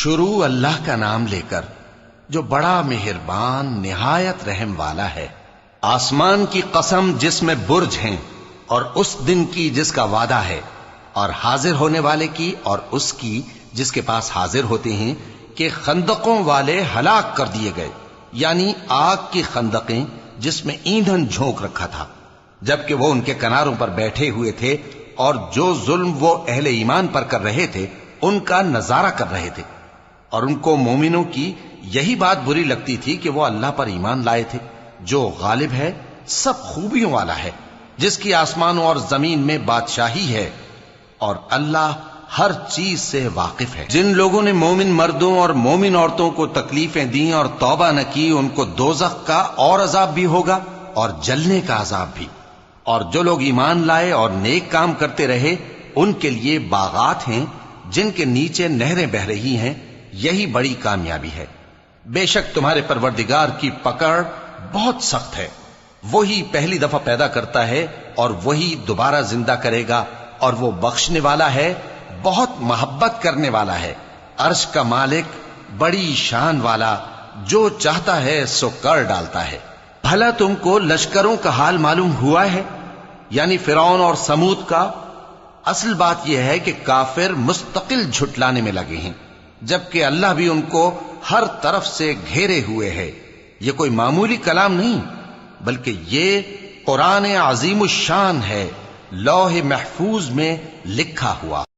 شروع اللہ کا نام لے کر جو بڑا مہربان نہایت رحم والا ہے۔ آسمان کی قسم جس میں برج ہیں، اور اس دن کی جس کا وعدہ ہے، اور حاضر ہونے والے کی اور اس کی جس کے پاس حاضر ہوتے ہیں، کہ خندقوں والے ہلاک کر دیے گئے، یعنی آگ کی خندقیں جس میں ایندھن جھونک رکھا تھا، جبکہ وہ ان کے کناروں پر بیٹھے ہوئے تھے اور جو ظلم وہ اہل ایمان پر کر رہے تھے ان کا نظارہ کر رہے تھے، اور ان کو مومنوں کی یہی بات بری لگتی تھی کہ وہ اللہ پر ایمان لائے تھے جو غالب ہے، سب خوبیوں والا ہے، جس کی آسمانوں اور زمین میں بادشاہی ہے، اور اللہ ہر چیز سے واقف ہے۔ جن لوگوں نے مومن مردوں اور مومن عورتوں کو تکلیفیں دیں اور توبہ نہ کی، ان کو دوزخ کا اور عذاب بھی ہوگا اور جلنے کا عذاب بھی، اور جو لوگ ایمان لائے اور نیک کام کرتے رہے ان کے لیے باغات ہیں جن کے نیچے نہریں بہ رہی ہیں، یہی بڑی کامیابی ہے۔ بے شک تمہارے پروردگار کی پکڑ بہت سخت ہے، وہی پہلی دفعہ پیدا کرتا ہے اور وہی دوبارہ زندہ کرے گا، اور وہ بخشنے والا ہے، بہت محبت کرنے والا ہے، عرش کا مالک، بڑی شان والا، جو چاہتا ہے سو کر ڈالتا ہے۔ بھلا تم کو لشکروں کا حال معلوم ہوا ہے، یعنی فرعون اور سمود کا؟ اصل بات یہ ہے کہ کافر مستقل جھٹلانے میں لگے ہیں، جبکہ اللہ بھی ان کو ہر طرف سے گھیرے ہوئے ہے۔ یہ کوئی معمولی کلام نہیں، بلکہ یہ قرآن عظیم الشان ہے، لوح محفوظ میں لکھا ہوا۔